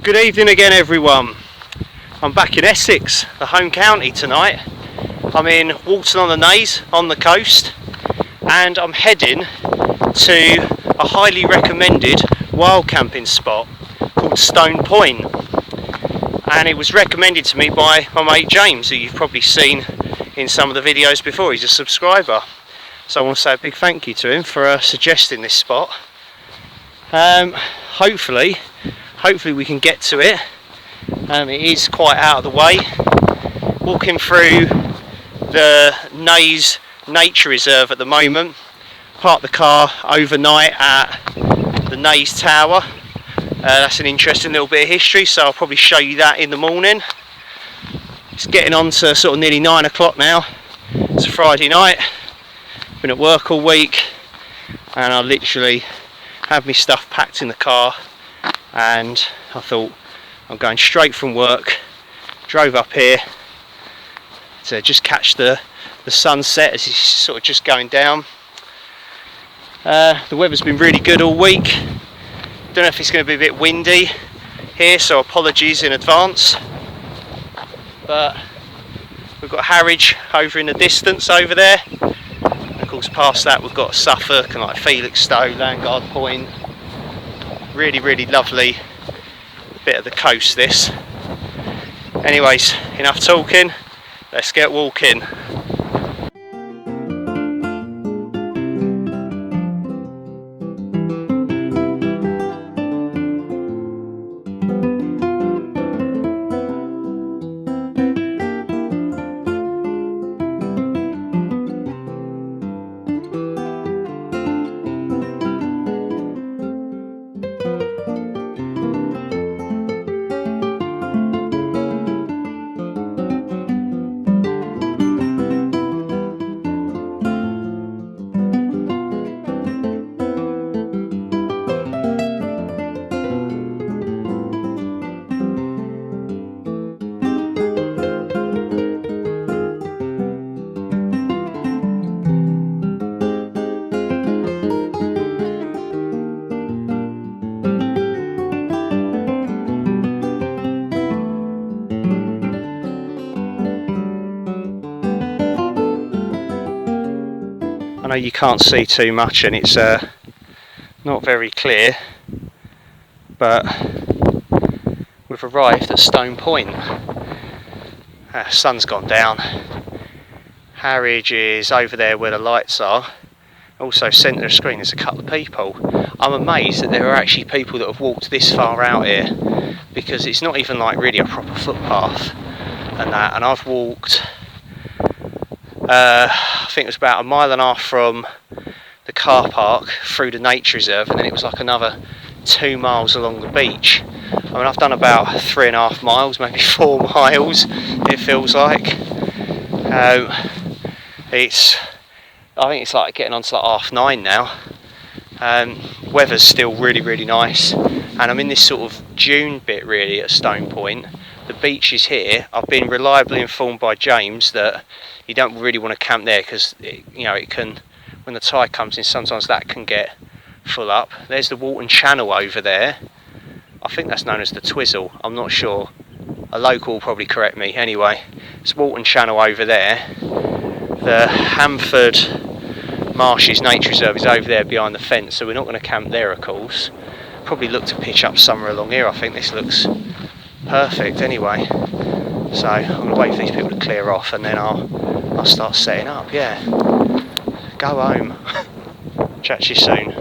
Good evening again, everyone. I'm back in Essex, the home county tonight. I'm in Walton on the Naze on the coast, and I'm heading to a highly recommended wild camping spot called Stone Point. And it was recommended to me by my mate James, who you've probably seen in some of the videos before. He's a subscriber, so I want to say a big thank you to him for suggesting this spot. Hopefully we can get to it. It is quite out of the way. Walking through the Naze Nature Reserve at the moment. Parked the car overnight at the Naze Tower. That's an interesting little bit of history, so I'll probably show you that in the morning. It's getting on to sort of nearly 9 o'clock now. It's a Friday night. Been at work all week, and I literally have my stuff packed in the car, and I thought I'm going straight from work. Drove up here to just catch the sunset as it's sort of just going down. The weather's been really good all week. Don't know if it's going to be a bit windy here, so apologies in advance. But we've got Harwich over in the distance over there. And of course past that we've got Suffolk and like Felixstowe, Landguard Point. Really lovely bit of the coast this. Anyways, enough talking, let's get walking. I know you can't see too much and it's not very clear, but we've arrived at Stone Point. Sun's gone down. Harwich is over there where the lights are. Also centre of the screen there's a couple of people. I'm amazed that there are actually people that have walked this far out here, because it's not even like really a proper footpath and that, and I've walked I think it was about 1.5 miles from the car park through the nature reserve, and then it was like another 2 miles along the beach. I mean, I've done about 3.5 miles, maybe 4 miles it feels like. I think it's like getting on to like 9:30 now. Weather's still really nice, and I'm in this sort of dune bit really at Stone Point. The beach is here. I've been reliably informed by James that you don't really want to camp there because it can, when the tide comes in, sometimes that can get full up. There's the Walton Channel over there. I think that's known as the Twizzle, I'm not sure. A local will probably correct me. Anyway, it's Walton Channel over there. The Hamford Marshes Nature Reserve is over there behind the fence, so we're not going to camp there of course. Probably look to pitch up somewhere along here. I think this looks perfect anyway. So I'm going to wait for these people to clear off, and then I'll start setting up. Yeah, go home. Chat to you soon.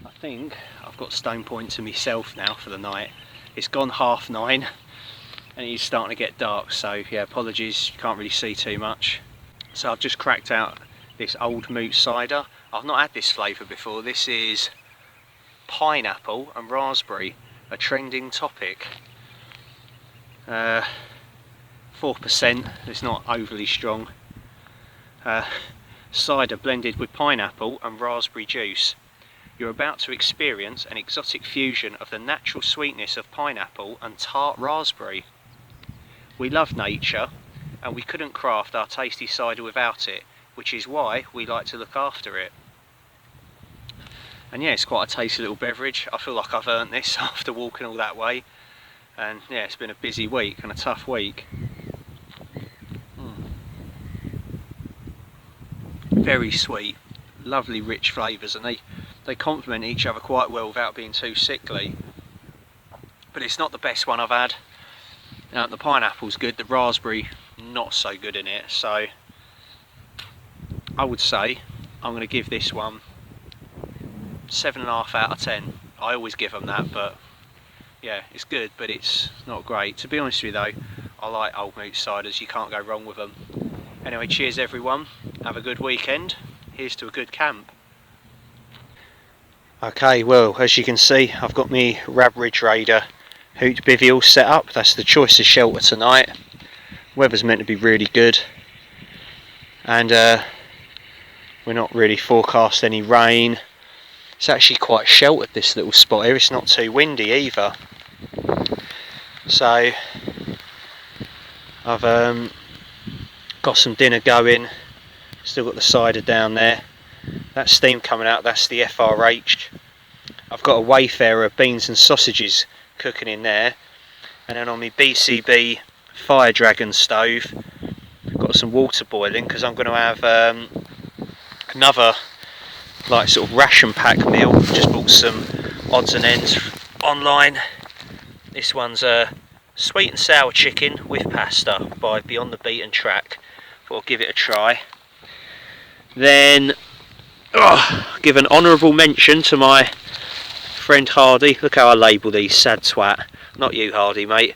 I think I've got Stone Point to myself now for the night. It's gone 9:30 and it's starting to get dark, so yeah, apologies, you can't really see too much. So I've just cracked out this Old Moot cider. I've not had this flavour before. This is pineapple and raspberry, a trending topic. 4%, it's not overly strong. Cider blended with pineapple and raspberry juice. You're about to experience an exotic fusion of the natural sweetness of pineapple and tart raspberry. We love nature, and we couldn't craft our tasty cider without it, which is why we like to look after it. And yeah, it's quite a tasty little beverage. I feel like I've earned this after walking all that way. And yeah, it's been a busy week and a tough week. Very sweet, lovely rich flavours, and they complement each other quite well without being too sickly. But it's not the best one I've had. The pineapple's good, the raspberry not so good in it, so I would say I'm going to give this one 7.5 out of 10. I always give them that, but yeah, it's good, but it's not great. To be honest with you though, I like Old Moot ciders, you can't go wrong with them. Anyway, cheers everyone, have a good weekend, here's to a good camp. Okay, well, as you can see, I've got my Rab Ridge Raider Hoot Bivvy all set up. That's the choice of shelter tonight. Weather's meant to be really good, and we're not really forecast any rain. It's actually quite sheltered, this little spot here. It's not too windy either. So I've got some dinner going. Still got the cider down there. That steam coming out, that's the FRH. I've got a Wayfarer beans and sausages cooking in there, and then on my BCB Fire Dragon stove I've got some water boiling because I'm going to have another like sort of ration pack meal. Just bought some odds and ends online. This one's a sweet and sour chicken with pasta by Beyond the Beaten Track. Thought I'll give it a try. Then give an honourable mention to my friend Hardy. Look how I label these, sad twat. Not you, Hardy, mate.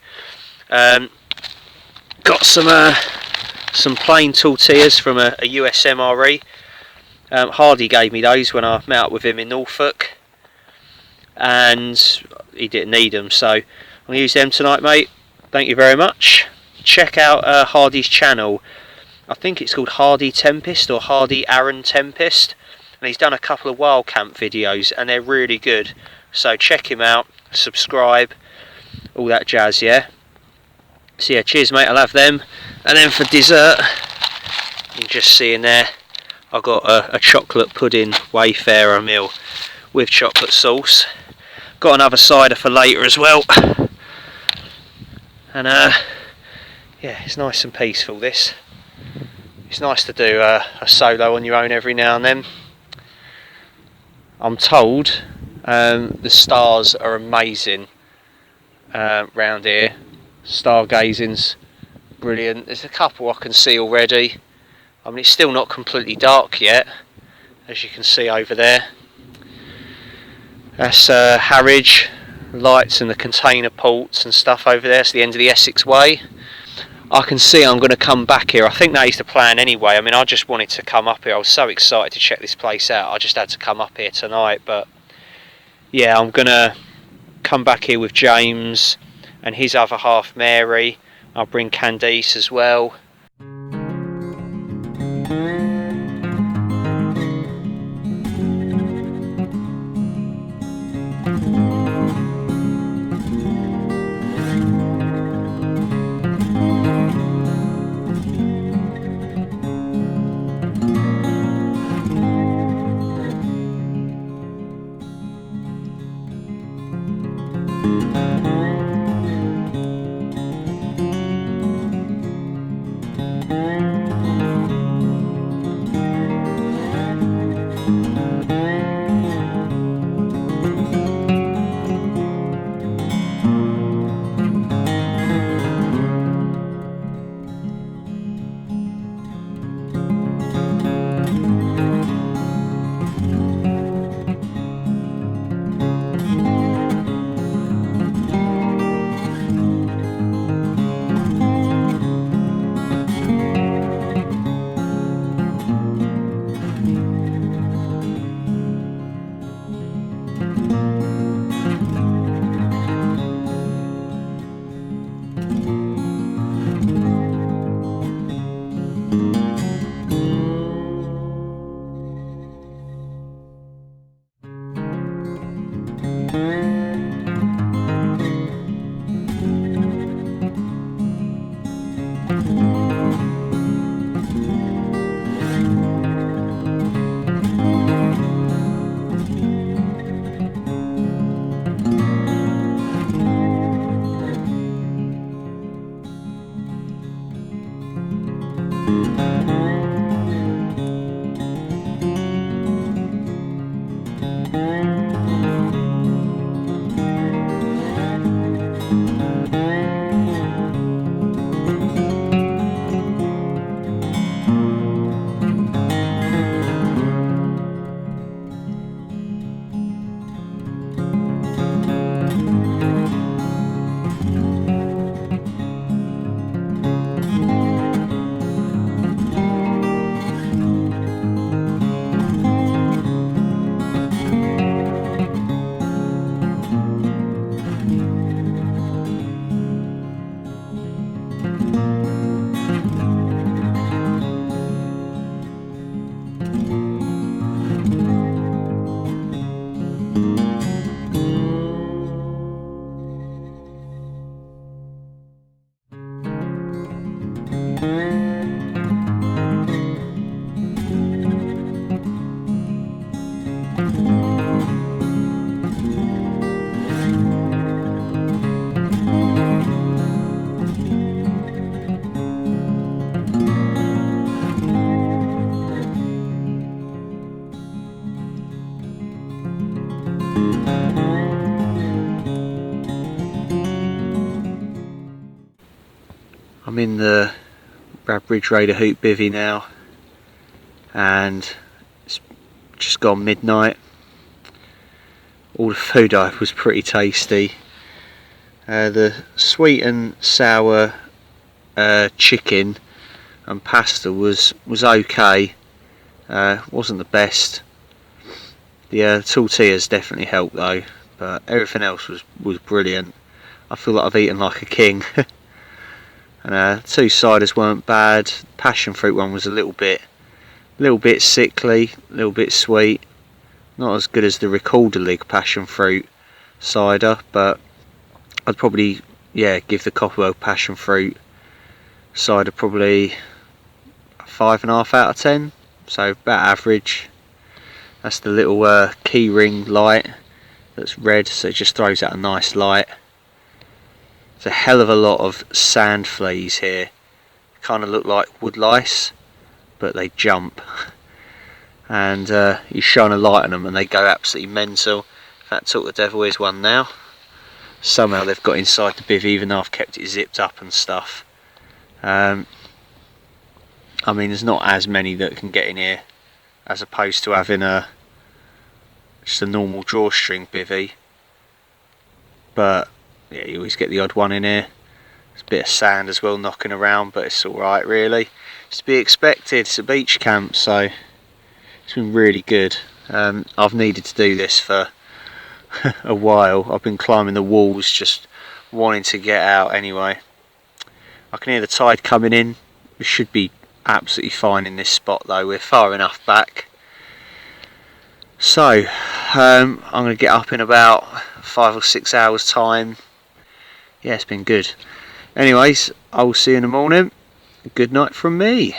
Got some plain tortillas from a US MRE. Hardy gave me those when I met up with him in Norfolk, and he didn't need them, so I'm going to use them tonight, mate. Thank you very much. Check out Hardy's channel. I think it's called Hardy Tempest or Hardy Aaron Tempest, and he's done a couple of wild camp videos and they're really good, so check him out, subscribe, all that jazz, yeah. So yeah, cheers mate, I'll have them. And then for dessert, you can just see in there I've got a chocolate pudding Wayfarer meal with chocolate sauce. Got another cider for later as well. And yeah, it's nice and peaceful this. It's nice to do a solo on your own every now and then. I'm told the stars are amazing round here. Stargazing's brilliant. There's a couple I can see already. I mean, it's still not completely dark yet, as you can see over there. That's Harwich lights and the container ports and stuff over there. It's the end of the Essex Way. I can see I'm going to come back here. I think that is the plan anyway. I mean, I just wanted to come up here. I was so excited to check this place out. I just had to come up here tonight. But yeah, I'm going to come back here with James and his other half, Mary. I'll bring Candice as well. I'm in the Bradbridge Raider Hoop Bivvy now, and it's just gone midnight. All the food I had was pretty tasty. The sweet and sour chicken and pasta was okay. Wasn't the best. The tortillas definitely helped though, but everything else was brilliant. I feel like I've eaten like a king. And two ciders weren't bad. Passion fruit one was a little bit sickly, a little bit sweet. Not as good as the Recorder League passion fruit cider, but I'd probably give the Copperwell passion fruit cider probably 5.5 out of 10. So about average. That's the little key ring light that's red, so it just throws out a nice light. There's a hell of a lot of sand fleas here. Kind of look like wood lice, but they jump. And you shine a light on them and they go absolutely mental. In fact, Talk the Devil is one now. Somehow they've got inside the bivvy, even though I've kept it zipped up and stuff. I mean, there's not as many that can get in here as opposed to having just a normal drawstring bivvy. But yeah, you always get the odd one in here. There's a bit of sand as well knocking around, but it's alright really. It's to be expected, it's a beach camp, so it's been really good. I've needed to do this for a while. I've been climbing the walls just wanting to get out anyway. I can hear the tide coming in. We should be absolutely fine in this spot though, we're far enough back. So I'm going to get up in about 5 or 6 hours time. Yeah, it's been good. Anyways, I will see you in the morning. Good night from me.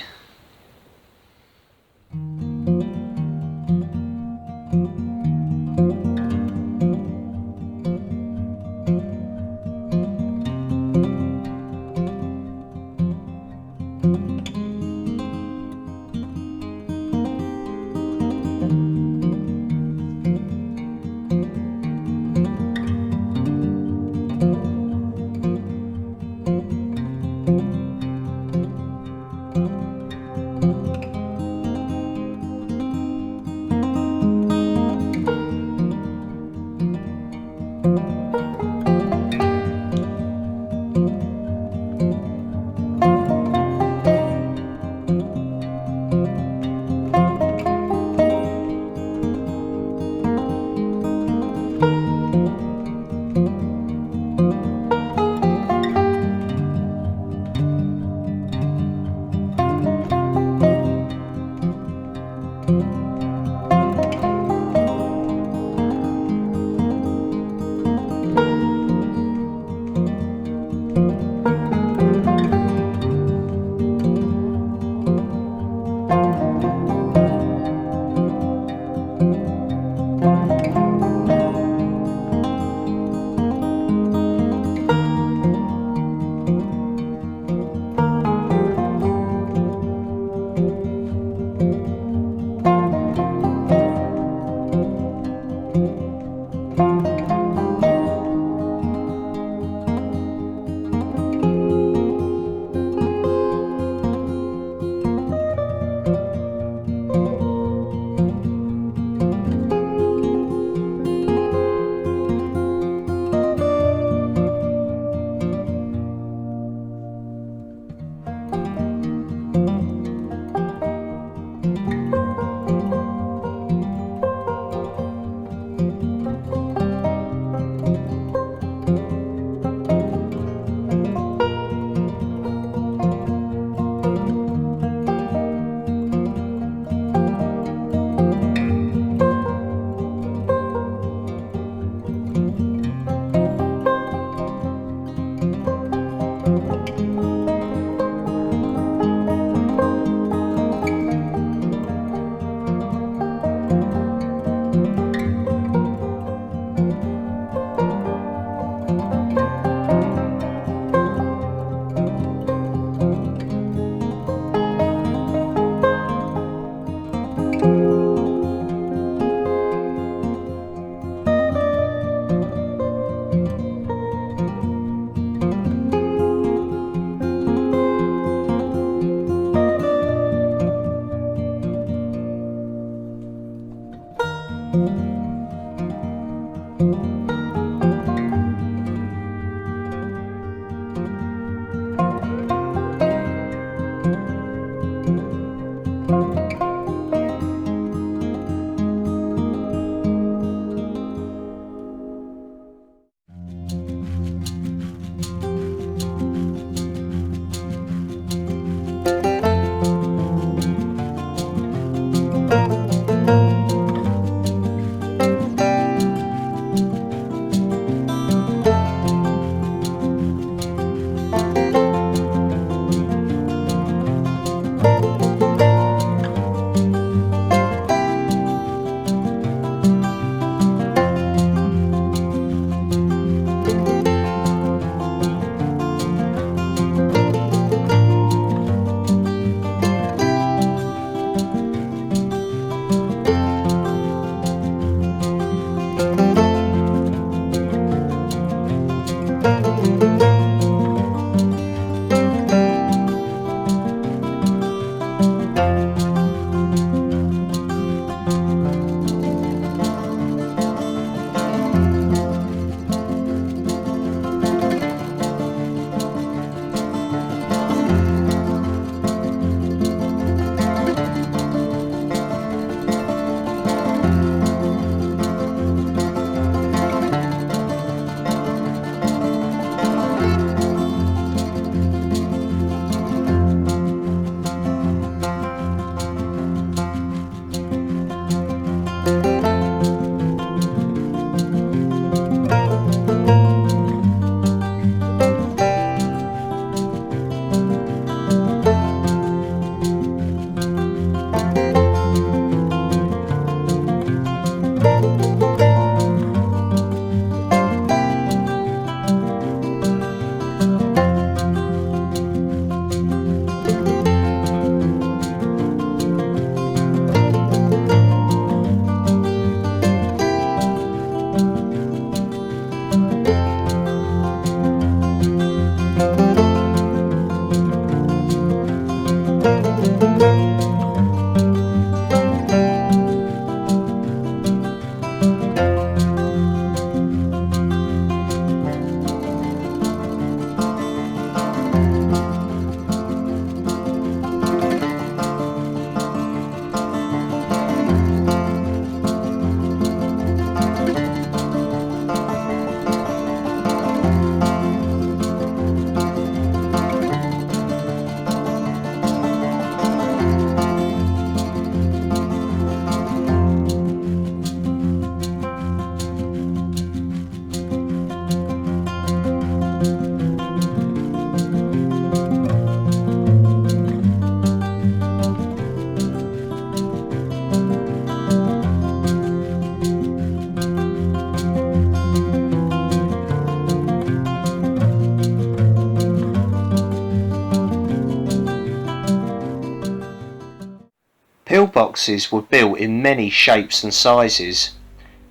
Pillboxes were built in many shapes and sizes.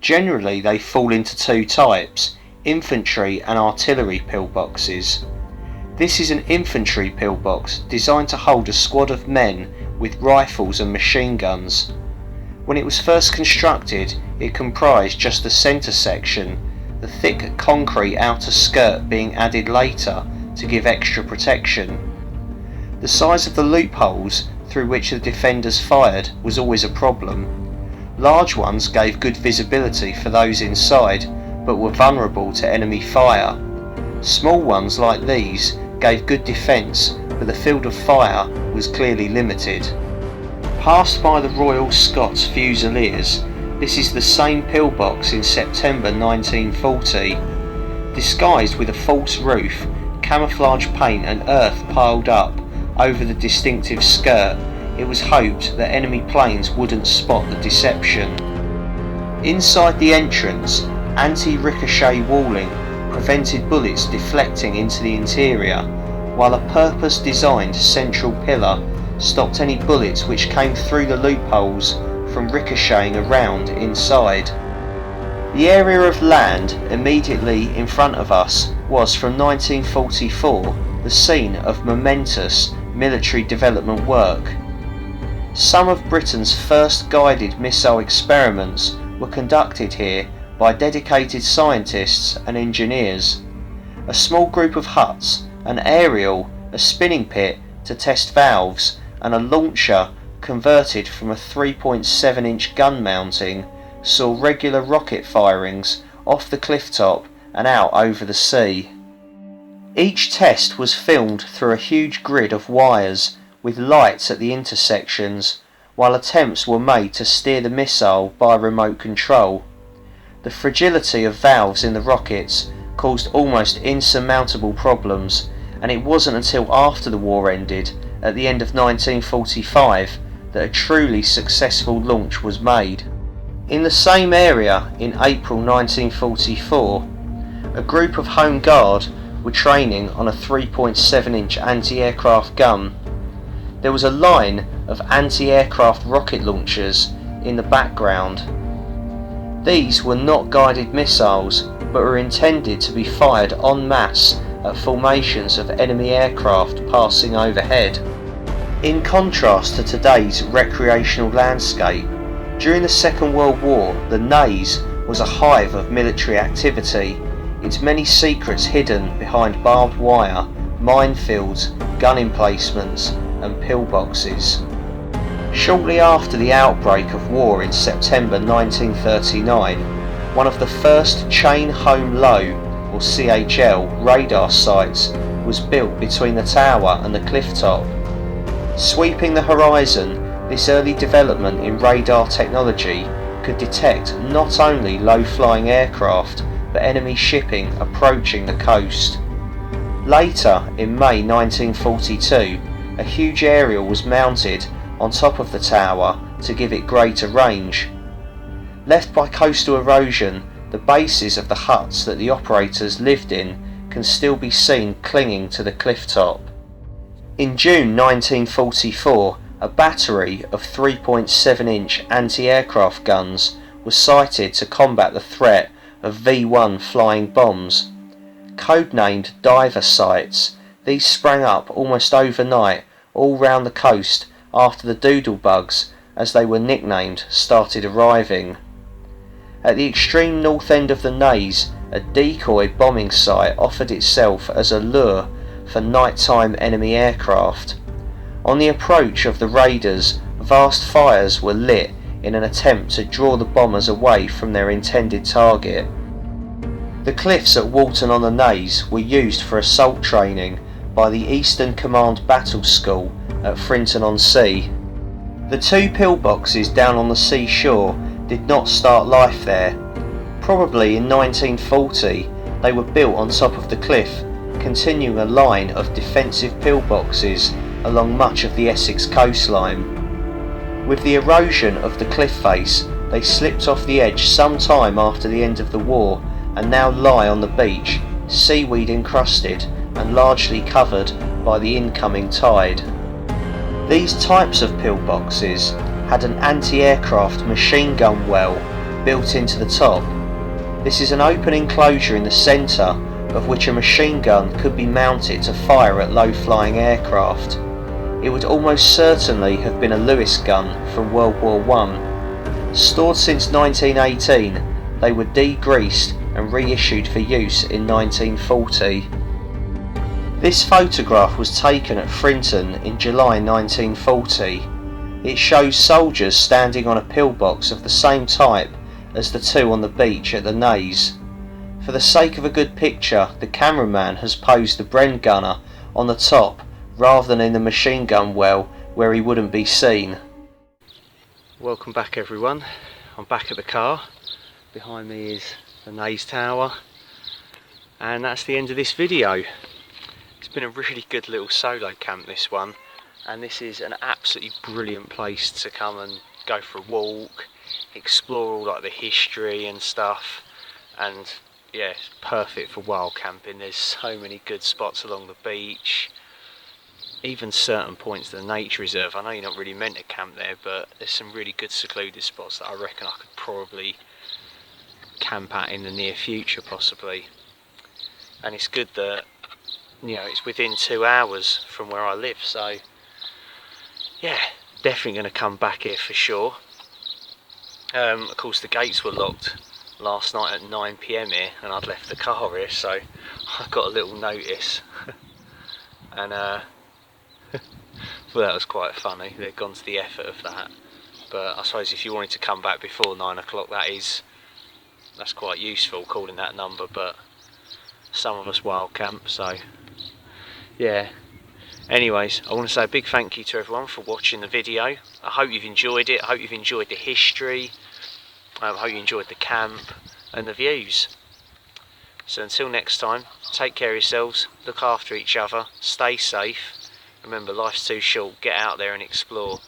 Generally they fall into two types, infantry and artillery pillboxes. This is an infantry pillbox designed to hold a squad of men with rifles and machine guns. When it was first constructed, it comprised just the centre section, the thick concrete outer skirt being added later to give extra protection. The size of the loopholes through which the defenders fired was always a problem. Large ones gave good visibility for those inside, but were vulnerable to enemy fire. Small ones like these gave good defence, but the field of fire was clearly limited. Passed by the Royal Scots Fusiliers, this is the same pillbox in September 1940. Disguised with a false roof, camouflage paint and earth piled up over the distinctive skirt, it was hoped that enemy planes wouldn't spot the deception. Inside the entrance, anti-ricochet walling prevented bullets deflecting into the interior, while a purpose-designed central pillar stopped any bullets which came through the loopholes from ricocheting around inside. The area of land immediately in front of us was from 1944 the scene of momentous military development work. Some of Britain's first guided missile experiments were conducted here by dedicated scientists and engineers. A small group of huts, an aerial, a spinning pit to test valves, and a launcher converted from a 3.7-inch gun mounting saw regular rocket firings off the cliff top and out over the sea. Each test was filmed through a huge grid of wires with lights at the intersections, while attempts were made to steer the missile by remote control. The fragility of valves in the rockets caused almost insurmountable problems, and it wasn't until after the war ended, at the end of 1945, that a truly successful launch was made. In the same area, in April 1944, a group of Home Guard were training on a 3.7-inch anti-aircraft gun. There was a line of anti-aircraft rocket launchers in the background. These were not guided missiles, but were intended to be fired en masse at formations of enemy aircraft passing overhead. In contrast to today's recreational landscape, during the Second World War, the Naze was a hive of military activity, its many secrets hidden behind barbed wire, minefields, gun emplacements and pillboxes. Shortly after the outbreak of war in September 1939, one of the first Chain Home Low, or CHL, radar sites was built between the tower and the cliff top. Sweeping the horizon, this early development in radar technology could detect not only low-flying aircraft, but enemy shipping approaching the coast. Later, in May 1942, a huge aerial was mounted on top of the tower to give it greater range. Left by coastal erosion, the bases of the huts that the operators lived in can still be seen clinging to the cliff top. In June 1944, a battery of 3.7-inch anti-aircraft guns was sighted to combat the threat of V-1 flying bombs. Codenamed diver sites, these sprang up almost overnight all round the coast after the doodlebugs, as they were nicknamed, started arriving. At the extreme north end of the Naze, a decoy bombing site offered itself as a lure for nighttime enemy aircraft. On the approach of the raiders, vast fires were lit in an attempt to draw the bombers away from their intended target. The cliffs at Walton-on-the-Naze were used for assault training by the Eastern Command Battle School at Frinton-on-Sea. The two pillboxes down on the seashore did not start life there. Probably in 1940 they were built on top of the cliff, continuing a line of defensive pillboxes along much of the Essex coastline. With the erosion of the cliff face, they slipped off the edge some time after the end of the war and now lie on the beach, seaweed encrusted and largely covered by the incoming tide. These types of pillboxes had an anti-aircraft machine gun well built into the top. This is an open enclosure in the centre of which a machine gun could be mounted to fire at low-flying aircraft. It would almost certainly have been a Lewis gun from World War I. Stored since 1918, they were degreased and reissued for use in 1940. This photograph was taken at Frinton in July 1940. It shows soldiers standing on a pillbox of the same type as the two on the beach at the Naze. For the sake of a good picture, the cameraman has posed the Bren gunner on the top rather than in the machine gun well where he wouldn't be seen. Welcome back everyone. I'm back at the car. Behind me is the Naze Tower, and that's the end of this video. It's been a really good little solo camp, this one, and this is an absolutely brilliant place to come and go for a walk, explore all like the history and stuff, and yeah, it's perfect for wild camping. There's so many good spots along the beach, even certain points of the nature reserve. I know you're not really meant to camp there, but there's some really good secluded spots that I reckon I could probably camp at in the near future possibly. And it's good that, you know, it's within 2 hours from where I live, so yeah, definitely going to come back here for sure. Of course the gates were locked last night at 9 PM here, and I'd left the car here, so I got a little notice. And well, that was quite funny. They'd gone to the effort of that. But I suppose if you wanted to come back before 9 o'clock, that's quite useful, calling that number. But some of us wild camp, so yeah. Anyways, I want to say a big thank you to everyone for watching the video. I hope you've enjoyed it. I hope you've enjoyed the history. I hope you enjoyed the camp and the views. So until next time, take care of yourselves, look after each other, stay safe. Remember, life's too short. Get out there and explore.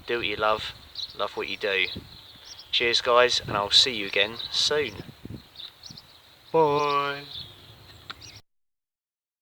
Do what you love what you do. Cheers guys, and I'll see you again soon. Bye.